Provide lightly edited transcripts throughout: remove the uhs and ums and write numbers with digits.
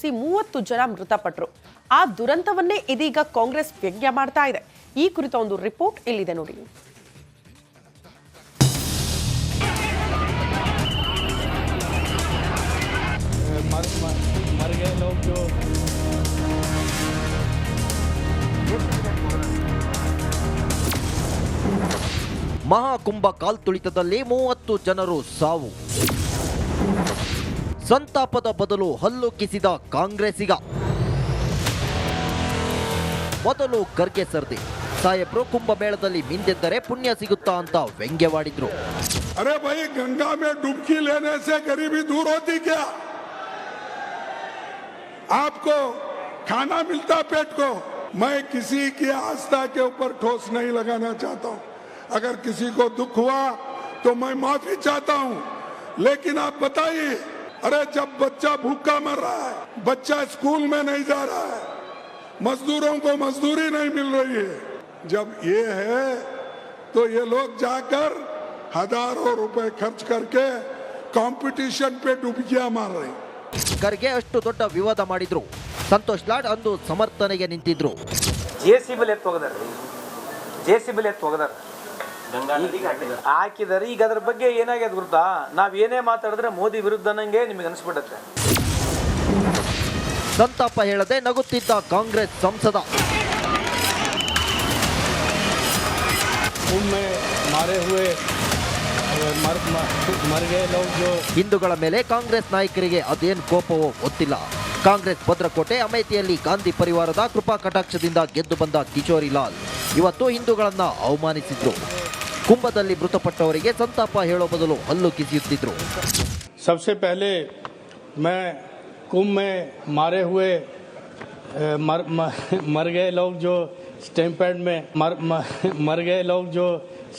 30 ಜನ ಮೃತಪಟ್ಟರು. ಆ ದುರಂತವನ್ನೇ ಇದೀಗ ಕಾಂಗ್ರೆಸ್ ವ್ಯಂಗ್ಯ ಮಾಡ್ತಾ ಇದೆ. ಈ ಕುರಿತ ಒಂದು ರಿಪೋರ್ಟ್ ಇಲ್ಲಿದೆ ನೋಡಿ. मर गए लोग जो ಮಹಾಕುಂಭ ಕಾಲ್ತುಳಿತದಲ್ಲಿ 30 ಜನರು ಸಾವು. ಸಂತಾಪದ ಬದಲು ಹಲ್ಲು ಕಿಸಿದ ಕಾಂಗ್ರೆಸ್ಸಿಗ. ಮೊದಲು ಖರ್ಗೆ ಸರ್ದಿ ಸಾಹೇಬ್ರು ಕುಂಭಮೇಳದಲ್ಲಿ ಮಿಂದೆದ್ದರೆ ಪುಣ್ಯ ಸಿಗುತ್ತಾ ಅಂತ ವ್ಯಂಗ್ಯವಾಡಿದ್ರು. अरे भाई, गंगा में डुबकी लेने से गरीबी दूर होती क्या? आपको खाना मिलता पेट को. मैं किसी की आस्था के ऊपर ठोस नहीं लगाना चाहता हूं. अगर किसी को दुख हुआ तो मैं माफी चाहता हूं, लेकिन आप बताइए, अरे जब बच्चा भूखा मर रहा है, बच्चा स्कूल में नहीं जा रहा है, मजदूरों को मजदूरी नहीं मिल रही है, जब ये है तो ये लोग जाकर हजारों रुपए खर्च करके कंपटीशन पे डुबकियां मार रहे हैं. ಖರ್ಗೆ ಅಷ್ಟು ದೊಡ್ಡ ವಿವಾದ ಮಾಡಿದ್ರು. ಸಂತೋಷ್ ಲಾಡ್ ಅಂದು ಸಮರ್ಥನೆಗೆ ನಿಂತಿದ್ರು. ಜೆಸಿಬಿ ಎತ್ತು ಹೋಗದಾರ ಹಾಕಿದಾರೆ. ಈಗ ಅದ್ರ ಬಗ್ಗೆ ಏನಾಗ್ಯದ ಗೊತ್ತಾ, ನಾವ್ ಏನೇ ಮಾತಾಡಿದ್ರೆ ಮೋದಿ ವಿರುದ್ಧ ನಂಗೆ ನಿಮಗೆ ಅನಿಸ್ಬಿಡುತ್ತೆ. ಸಂತಾಪ ಹೇಳದೆ ನಗುತ್ತಿದ್ದ ಕಾಂಗ್ರೆಸ್ ಸಂಸದ. मारे हुए मर गए लोग जो ಹಿಂದೂಗಳ ಮೇಲೆ ಕಾಂಗ್ರೆಸ್ ನಾಯಕರಿಗೆ ಅದೇನ್ ಕೋಪವೋ ಗೊತ್ತಿಲ್ಲ. ಕಾಂಗ್ರೆಸ್ ಭದ್ರಕೋಟೆ ಅಮೇಥಿಯಲ್ಲಿ ಗಾಂಧಿ ಪರಿವಾರದ ಕೃಪಾ ಕಟಾಕ್ಷದಿಂದ ಗೆದ್ದು ಬಂದ ಕಿಶೋರಿ ಲಾಲ್ ಇವತ್ತು ಹಿಂದೂಗಳನ್ನ ಅವಮಾನಿಸಿದ್ರು. ಕುಂಭದಲ್ಲಿ ಮೃತಪಟ್ಟವರಿಗೆ ಸಂತಾಪ ಹೇಳೋ ಬದಲು ಹಲ್ಲು ಕಿಸಿಯುತ್ತಿದ್ರು. सबसे पहले मैं कुंभ में मारे हुए मर गए लोग जो स्टैंपैड में मर गए लोग जो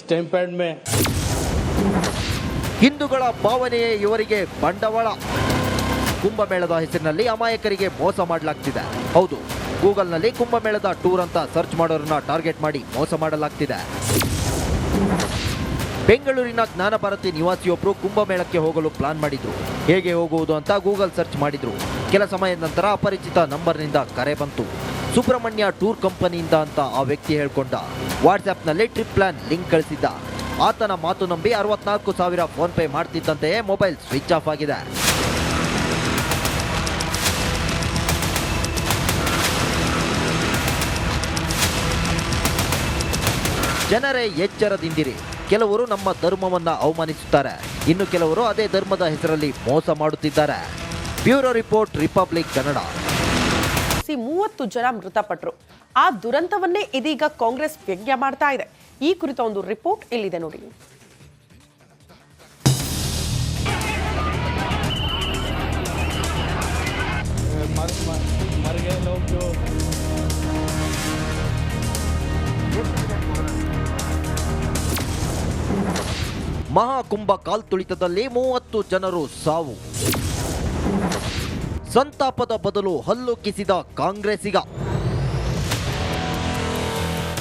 स्टैंपैड में ಹಿಂದೂಗಳ ಭಾವನೆಯೇ ಇವರಿಗೆ ಬಂಡವಾಳ. ಕುಂಭಮೇಳದ ಹೆಸರಿನಲ್ಲಿ ಅಮಾಯಕರಿಗೆ ಮೋಸ ಮಾಡಲಾಗ್ತಿದೆ. ಹೌದು, ಗೂಗಲ್ನಲ್ಲಿ ಕುಂಭಮೇಳದ ಟೂರ್ ಅಂತ ಸರ್ಚ್ ಮಾಡೋರನ್ನ ಟಾರ್ಗೆಟ್ ಮಾಡಿ ಮೋಸ ಮಾಡಲಾಗ್ತಿದೆ. ಬೆಂಗಳೂರಿನ ಜ್ಞಾನಭಾರತಿ ನಿವಾಸಿಯೊಬ್ಬರು ಕುಂಭಮೇಳಕ್ಕೆ ಹೋಗಲು ಪ್ಲಾನ್ ಮಾಡಿದ್ರು. ಹೇಗೆ ಹೋಗುವುದು ಅಂತ ಗೂಗಲ್ ಸರ್ಚ್ ಮಾಡಿದ್ರು. ಕೆಲ ಸಮಯದ ನಂತರ ಅಪರಿಚಿತ ನಂಬರ್ನಿಂದ ಕರೆ ಬಂತು. ಸುಬ್ರಹ್ಮಣ್ಯ ಟೂರ್ ಕಂಪನಿಯಿಂದ ಅಂತ ಆ ವ್ಯಕ್ತಿ ಹೇಳ್ಕೊಂಡ. ವಾಟ್ಸ್ಆ್ಯಪ್ನಲ್ಲಿ ಟ್ರಿಪ್ ಪ್ಲಾನ್ ಲಿಂಕ್ ಕಳಿಸಿದ್ದ. ಆತನ ಮಾತು ನಂಬಿ 64,000 ಫೋನ್ ಪೇ ಮಾಡ್ತಿದ್ದಂತೆಯೇ ಮೊಬೈಲ್ ಸ್ವಿಚ್ ಆಫ್ ಆಗಿದೆ. ಜನರೇ ಎಚ್ಚರದಿಂದಿರಿ. ಕೆಲವರು ನಮ್ಮ ಧರ್ಮವನ್ನ ಅವಮಾನಿಸುತ್ತಾರೆ, ಇನ್ನು ಕೆಲವರು ಅದೇ ಧರ್ಮದ ಹೆಸರಲ್ಲಿ ಮೋಸ ಮಾಡುತ್ತಿದ್ದಾರೆ. Bureau report, republic Kannada. 30 ಜನ ಮೃತಪಟ್ಟರು. ಆ ದುರಂತವನ್ನೇ ಇದೀಗ ಕಾಂಗ್ರೆಸ್ ವ್ಯಂಗ್ಯ ಮಾಡ್ತಾ ಇದೆ. ಈ ಕುರಿತ ಒಂದು ರಿಪೋರ್ಟ್ ಇಲ್ಲಿದೆ ನೋಡಿ. मर गए लोग जो ಮಹಾಕುಂಭ ಕಾಲ್ತುಳಿತದಲ್ಲಿ 30 ಜನರು ಸಾವು. ಸಂತಾಪದ ಬದಲು ಹಲ್ಲು ಕಿಸಿದ ಕಾಂಗ್ರೆಸ್ಸಿಗ.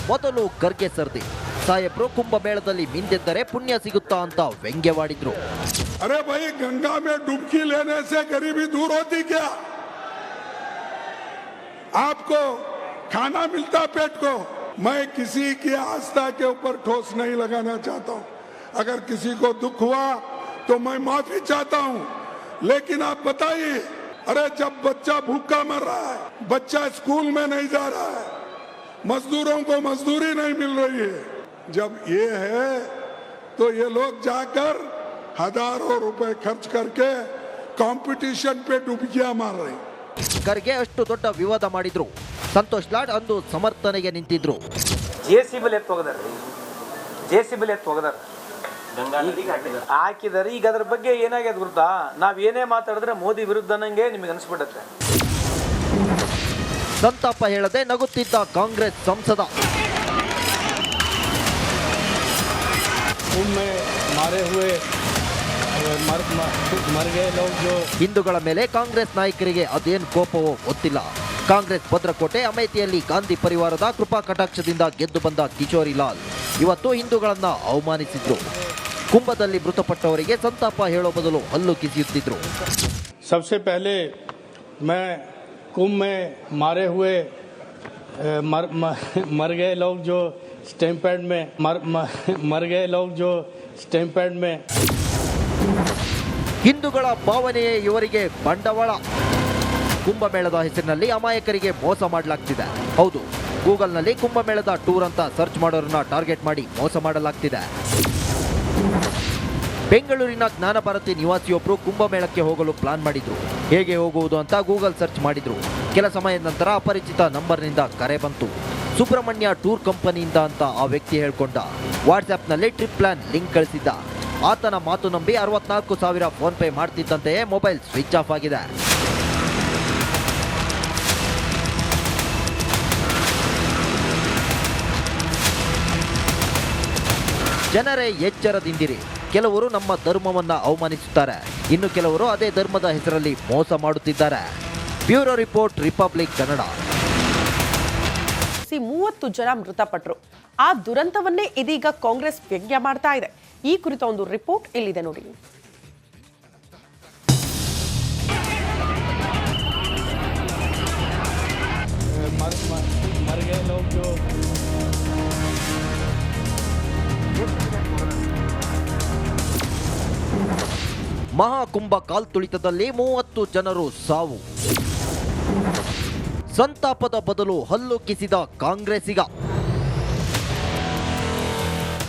ಮೊದಲು ಖರ್ಗೆ ಸರ್ದಿ ಸಾಹೇಬ್ರು ಕುಂಭಮೇಳದಲ್ಲಿ ಮಿಂದೆದ್ದರೆ ಪುಣ್ಯ ಸಿಗುತ್ತಾ ಅಂತ ವ್ಯಂಗ್ಯವಾಡಿದ್ರು. अरे भाई, गंगा में डुबकी लेने से गरीबी दूर होती क्या? आपको खाना मिलता पेट को. मैं किसी की आस्था के ऊपर ठोस नहीं लगाना चाहता हूं. अगर किसी को दुख हुआ तो मैं माफी चाहता हूं, लेकिन आप बताइए, अरे जब बच्चा भूखा मर रहा है, बच्चा स्कूल में नहीं जा रहा है, मजदूरों को मजदूरी नहीं मिल रही है, जब ये है तो ये लोग जाकर हजारों रुपए खर्च करके कंपटीशन पे डुबकियां मार रहे हैं. ಖರ್ಗೆ ಅಷ್ಟು ದೊಡ್ಡ ವಿವಾದ ಮಾಡಿದ್ರು. ಸಂತೋಷ್ ಲಾಡ್ ಅಂದು ಸಮರ್ಥನೆಗೆ ನಿಂತಿದ್ರು. ಜೆಸಿಬಿ ಎತ್ತು ಹೋಗದಾರ ಹಾಕಿದಾರೆ. ಈಗ ಅದ್ರ ಬಗ್ಗೆ ಏನಾಗ್ಯದ ಗೊತ್ತಾ, ನಾವ್ ಏನೇ ಮಾತಾಡಿದ್ರೆ ಮೋದಿ ವಿರುದ್ಧ ನಂಗೆ ನಿಮಗೆ ಅನಿಸ್ಬಿಡುತ್ತೆ. ಸಂತಾಪ ಹೇಳದೆ ನಗುತ್ತಿದ್ದ ಕಾಂಗ್ರೆಸ್ ಸಂಸದ. कुंभ में मारे हुए मर गए लोग जो ಹಿಂದೂಗಳ ಮೇಲೆ ಕಾಂಗ್ರೆಸ್ ನಾಯಕರಿಗೆ ಅದೇನ್ ಕೋಪವೋ ಗೊತ್ತಿಲ್ಲ. ಕಾಂಗ್ರೆಸ್ ಭದ್ರಕೋಟೆ ಅಮೇಥಿಯಲ್ಲಿ ಗಾಂಧಿ ಪರಿವಾರದ ಕೃಪಾ ಕಟಾಕ್ಷದಿಂದ ಗೆದ್ದು ಬಂದ ಕಿಶೋರಿ ಲಾಲ್ ಇವತ್ತು ಹಿಂದೂಗಳನ್ನ ಅವಮಾನಿಸಿದ್ರು. ಕುಂಭದಲ್ಲಿ ಮೃತಪಟ್ಟವರಿಗೆ ಸಂತಾಪ ಹೇಳೋ ಬದಲು ಹಲ್ಲು ಕಿಸಿಯುತ್ತಿದ್ರು. सबसे पहले मैं कुंभ में मारे हुए मर गए लोग जो स्टैंप पैड में मर गए लोग जो स्टैंप पैड में ಹಿಂದೂಗಳ ಭಾವನೆಯೇ ಇವರಿಗೆ ಬಂಡವಾಳ. ಕುಂಭಮೇಳದ ಹೆಸರಿನಲ್ಲಿ ಅಮಾಯಕರಿಗೆ ಮೋಸ ಮಾಡಲಾಗ್ತಿದೆ. ಹೌದು, ಗೂಗಲ್ನಲ್ಲಿ ಕುಂಭಮೇಳದ ಟೂರ್ ಅಂತ ಸರ್ಚ್ ಮಾಡೋರನ್ನ ಟಾರ್ಗೆಟ್ ಮಾಡಿ ಮೋಸ ಮಾಡಲಾಗ್ತಿದೆ. ಬೆಂಗಳೂರಿನ ಜ್ಞಾನಭಾರತಿ ನಿವಾಸಿಯೊಬ್ಬರು ಕುಂಭಮೇಳಕ್ಕೆ ಹೋಗಲು ಪ್ಲಾನ್ ಮಾಡಿದ್ರು. ಹೇಗೆ ಹೋಗುವುದು ಅಂತ ಗೂಗಲ್ ಸರ್ಚ್ ಮಾಡಿದ್ರು. ಕೆಲ ಸಮಯದ ನಂತರ ಅಪರಿಚಿತ ನಂಬರ್ನಿಂದ ಕರೆ ಬಂತು. ಸುಬ್ರಹ್ಮಣ್ಯ ಟೂರ್ ಕಂಪನಿಯಿಂದ ಅಂತ ಆ ವ್ಯಕ್ತಿ ಹೇಳ್ಕೊಂಡ. ವಾಟ್ಸ್ಆ್ಯಪ್ನಲ್ಲಿ ಟ್ರಿಪ್ ಪ್ಲಾನ್ ಲಿಂಕ್ ಕಳಿಸಿದ್ದ. ಆತನ ಮಾತು ನಂಬಿ 64,000 ಫೋನ್ ಪೇ ಮಾಡ್ತಿದ್ದಂತೆಯೇ ಮೊಬೈಲ್ ಸ್ವಿಚ್ ಆಫ್ ಆಗಿದೆ. ಜನರೇ ಎಚ್ಚರದಿಂದಿರಿ. ಕೆಲವರು ನಮ್ಮ ಧರ್ಮವನ್ನ ಅವಮಾನಿಸುತ್ತಾರೆ, ಇನ್ನು ಕೆಲವರು ಅದೇ ಧರ್ಮದ ಹೆಸರಲ್ಲಿ ಮೋಸ ಮಾಡುತ್ತಿದ್ದಾರೆ. Bureau report, republic Kannada. 30 ಜನ ಮೃತಪಟ್ಟರು. ಆ ದುರಂತವನ್ನೇ ಇದೀಗ ಕಾಂಗ್ರೆಸ್ ವ್ಯಂಗ್ಯ ಮಾಡ್ತಾ ಇದೆ. ಈ ಕುರಿತ ಒಂದು ರಿಪೋರ್ಟ್ ಇಲ್ಲಿದೆ ನೋಡಿ. मर गए लोग जो ಮಹಾಕುಂಭ ಕಾಲ್ತುಳಿತದಲ್ಲಿ 30 ಜನರು ಸಾವು. ಸಂತಾಪದ ಬದಲು ಹಲ್ಲು ಕಿಸಿದ ಕಾಂಗ್ರೆಸ್ಸಿಗ.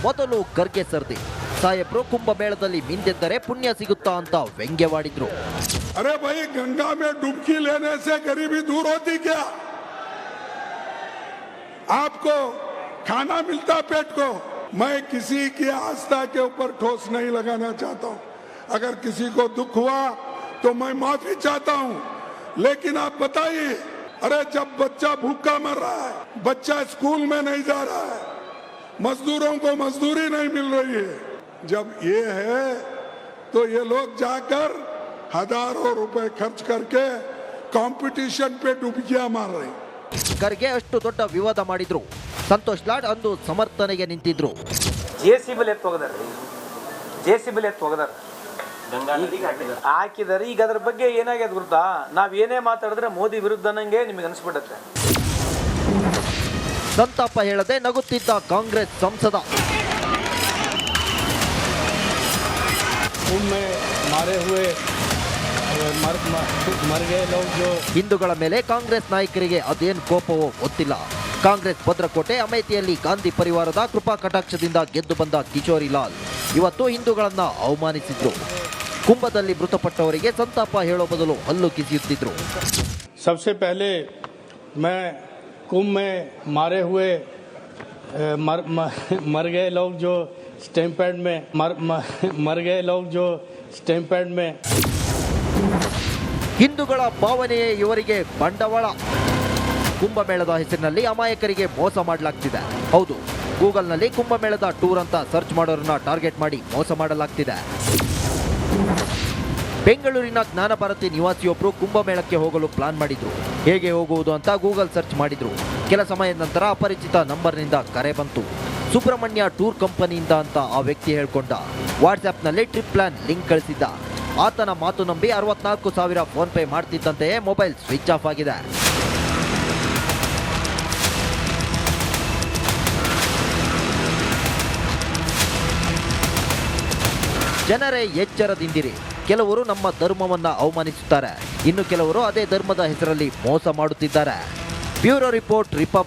ಮೊದಲು ಖರ್ಗೆ ಸರ್ದಿ ಸಾಹೇಬ್ರು ಕುಂಭಮೇಳದಲ್ಲಿ ಮಿಂದೆದ್ದರೆ ಪುಣ್ಯ ಸಿಗುತ್ತಾ ಅಂತ ವ್ಯಂಗ್ಯವಾಡಿದ್ರು. अरे भाई, गंगा में डुबकी लेने से गरीबी दूर होती क्या? आपको खाना मिलता पेट को. मैं किसी की आस्था के ऊपर ठोस नहीं लगाना चाहता हूं. अगर किसी को दुख हुआ तो मैं माफी चाहता हूं. लेकिन आप बताइए, अरे जब बच्चा भूखा मर रहा है, बच्चा स्कूल में नहीं जा रहा है, मजदूरों को मजदूरी नहीं मिल रही है, जब ये है तो ये लोग जाकर हजारों रुपए खर्च करके कंपटीशन पे डुबकियां मार रहे हैं. ಖರ್ಗೆ ಅಷ್ಟು ದೊಡ್ಡ ವಿವಾದ ಮಾಡಿದ್ರು. ಸಂತೋಷ್ ಲಾಡ್ ಅಂದು ಸಮರ್ಥನೆಗೆ ನಿಂತಿದ್ರು. JCB ಎತ್ತು ಹೋಗದಾರ ಹಾಕಿದಾರೆ. ಈಗ ಅದ್ರ ಬಗ್ಗೆ ಏನಾಗ್ಯದ ಗೊತ್ತಾ, ನಾವ್ ಏನೇ ಮಾತಾಡಿದ್ರೆ ಮೋದಿ ವಿರುದ್ಧ ನಂಗೆ ನಿಮಗೆ ಅನಿಸ್ಬಿಡುತ್ತೆ. ಸಂತಾಪ ಹೇಳದೆ ನಗುತ್ತಿದ್ದ ಕಾಂಗ್ರೆಸ್ ಸಂಸದ. कुंभ में मारे हुए मर गए लोग जो ಹಿಂದೂಗಳ ಮೇಲೆ ಕಾಂಗ್ರೆಸ್ ನಾಯಕರಿಗೆ ಅದೇನು ಕೋಪವೋ ಗೊತ್ತಿಲ್ಲ. ಕಾಂಗ್ರೆಸ್ ಭದ್ರಕೋಟೆ ಅಮೇಥಿಯಲ್ಲಿ ಗಾಂಧಿ ಪರಿವಾರದ ಕೃಪಾ ಕಟಾಕ್ಷದಿಂದ ಗೆದ್ದು ಬಂದ ಕಿಶೋರಿ ಲಾಲ್ ಇವತ್ತು ಹಿಂದೂಗಳನ್ನ ಅವಮಾನಿಸಿದ್ರು. ಕುಂಭದಲ್ಲಿ ಮೃತಪಟ್ಟವರಿಗೆ ಸಂತಾಪ ಹೇಳೋ ಬದಲು ಹಲ್ಲು ಕಿಸಿಯುತ್ತಿದ್ರು. सबसे पहले मैं कुंभ में मारे हुए मर गए लोग जो स्टैंप पैड में मर गए लोग जो स्टैंप पैड में ಹಿಂದೂಗಳ ಭಾವನೆಯೇ ಇವರಿಗೆ ಬಂಡವಾಳ. ಕುಂಭಮೇಳದ ಹೆಸರಿನಲ್ಲಿ ಅಮಾಯಕರಿಗೆ ಮೋಸ ಮಾಡಲಾಗ್ತಿದೆ. ಹೌದು, ಗೂಗಲ್ನಲ್ಲಿ ಕುಂಭಮೇಳದ ಟೂರ್ ಅಂತ ಸರ್ಚ್ ಮಾಡೋರನ್ನ ಟಾರ್ಗೆಟ್ ಮಾಡಿ ಮೋಸ ಮಾಡಲಾಗ್ತಿದೆ. ಬೆಂಗಳೂರಿನ ಜ್ಞಾನಭಾರತಿ ನಿವಾಸಿಯೊಬ್ಬರು ಕುಂಭಮೇಳಕ್ಕೆ ಹೋಗಲು ಪ್ಲಾನ್ ಮಾಡಿದ್ರು. ಹೇಗೆ ಹೋಗುವುದು ಅಂತ ಗೂಗಲ್ ಸರ್ಚ್ ಮಾಡಿದ್ರು. ಕೆಲ ಸಮಯದ ನಂತರ ಅಪರಿಚಿತ ನಂಬರ್ನಿಂದ ಕರೆ ಬಂತು. ಸುಬ್ರಹ್ಮಣ್ಯ ಟೂರ್ ಕಂಪನಿಯಿಂದ ಅಂತ ಆ ವ್ಯಕ್ತಿ ಹೇಳ್ಕೊಂಡ. ವಾಟ್ಸ್ಆ್ಯಪ್ನಲ್ಲಿ ಟ್ರಿಪ್ ಪ್ಲಾನ್ ಲಿಂಕ್ ಕಳಿಸಿದ್ದ. ಆತನ ಮಾತು ನಂಬಿ 64,000 ಫೋನ್ ಪೇ ಮಾಡ್ತಿದ್ದಂತೆಯೇ ಮೊಬೈಲ್ ಸ್ವಿಚ್ ಆಫ್ ಆಗಿದೆ. ಜನರೇ ಎಚ್ಚರದಿಂದಿರಿ. ಕೆಲವರು ನಮ್ಮ ಧರ್ಮವನ್ನ ಅವಮಾನಿಸುತ್ತಾರೆ, ಇನ್ನು ಕೆಲವರು ಅದೇ ಧರ್ಮದ ಹೆಸರಲ್ಲಿ ಮೋಸ ಮಾಡುತ್ತಿದ್ದಾರೆ. Bureau report, republic